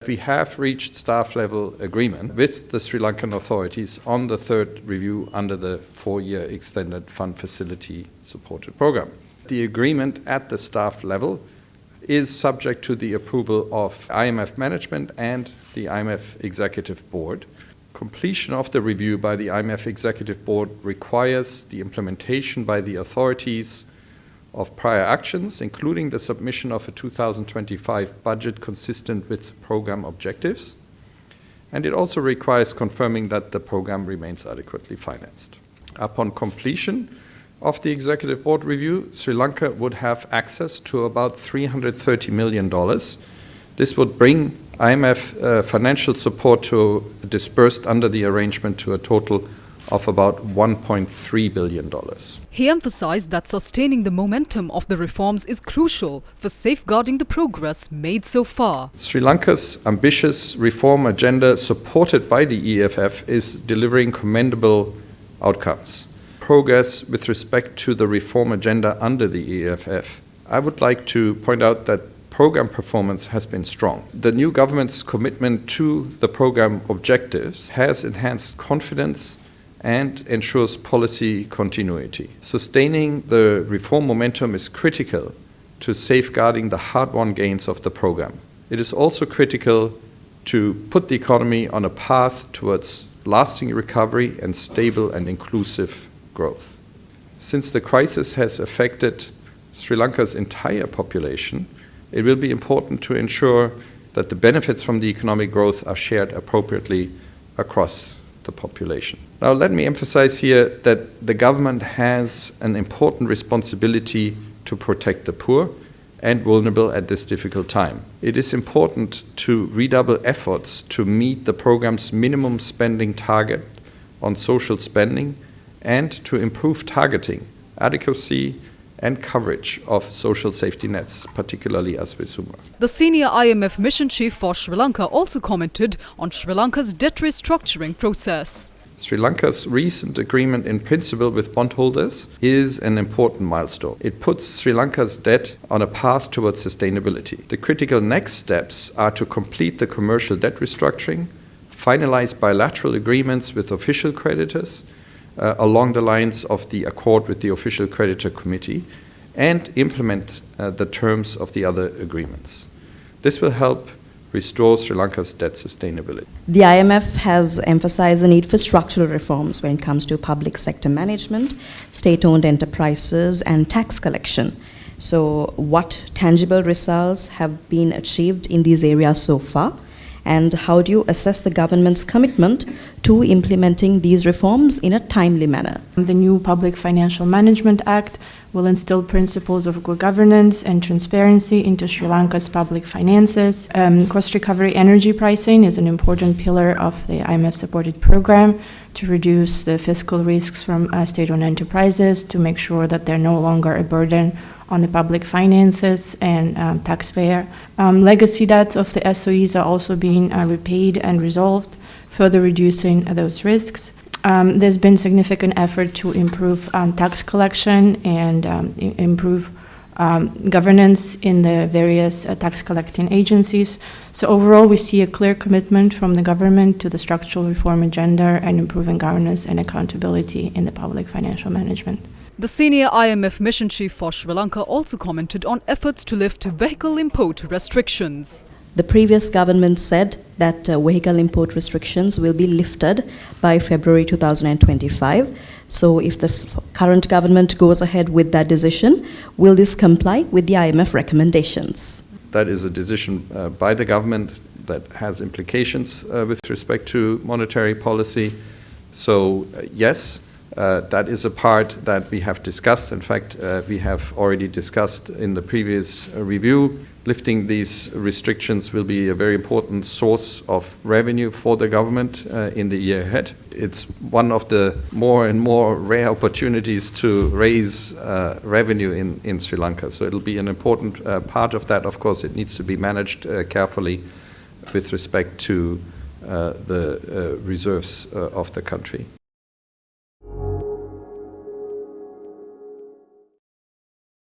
We have reached staff-level agreement with the Sri Lankan authorities on the third review under the 4-year extended fund facility supported program. The agreement at the staff level is subject to the approval of IMF management and the IMF Executive Board. Completion of the review by the IMF Executive Board requires the implementation by the authorities of prior actions, including the submission of a 2025 budget consistent with program objectives. And it also requires confirming that the program remains adequately financed. Upon completion of the Executive Board review, Sri Lanka would have access to about $330 million. This would bring IMF financial support disbursed under the arrangement to a total of about $1.3 billion. He emphasized that sustaining the momentum of the reforms is crucial for safeguarding the progress made so far. Sri Lanka's ambitious reform agenda, supported by the EFF, is delivering commendable outcomes. Progress with respect to the reform agenda under the EFF. I would like to point out that program performance has been strong. The new government's commitment to the program objectives has enhanced confidence and ensures policy continuity. Sustaining the reform momentum is critical to safeguarding the hard-won gains of the program. It is also critical to put the economy on a path towards lasting recovery and stable and inclusive growth. Since the crisis has affected Sri Lanka's entire population, it will be important to ensure that the benefits from the economic growth are shared appropriately across the population. Now, let me emphasize here that the government has an important responsibility to protect the poor and vulnerable at this difficult time. It is important to redouble efforts to meet the program's minimum spending target on social spending and to improve targeting, adequacy, and coverage of social safety nets, particularly Aswisuma. The senior IMF mission chief for Sri Lanka also commented on Sri Lanka's debt restructuring process. Sri Lanka's recent agreement in principle with bondholders is an important milestone. It puts Sri Lanka's debt on a path towards sustainability. The critical next steps are to complete the commercial debt restructuring, finalize bilateral agreements with official creditors, along the lines of the accord with the Official Creditor Committee, and implement the terms of the other agreements. This will help restore Sri Lanka's debt sustainability. The IMF has emphasized the need for structural reforms when it comes to public sector management, state-owned enterprises, and tax collection. So, what tangible results have been achieved in these areas so far? And how do you assess the government's commitment to implementing these reforms in a timely manner? The new Public Financial Management Act will instill principles of good governance and transparency into Sri Lanka's public finances. Cost recovery energy pricing is an important pillar of the IMF-supported program to reduce the fiscal risks from state-owned enterprises, to make sure that they're no longer a burden on the public finances and taxpayer. Legacy debts of the SOEs are also being repaid and resolved, further reducing those risks. There's been significant effort to improve tax collection and improve governance in the various tax collecting agencies. So overall, we see a clear commitment from the government to the structural reform agenda and improving governance and accountability in the public financial management. The senior IMF mission chief for Sri Lanka also commented on efforts to lift vehicle import restrictions. The previous government said that vehicle import restrictions will be lifted by February 2025. So if the current government goes ahead with that decision, will this comply with the IMF recommendations? That is a decision by the government that has implications with respect to monetary policy. So yes, that is a part that we have discussed. In fact, we have already discussed in the previous review. Lifting these restrictions will be a very important source of revenue for the government in the year ahead. It's one of the more and more rare opportunities to raise revenue in Sri Lanka. So it'll be an important part of that. Of course, it needs to be managed carefully with respect to the reserves of the country.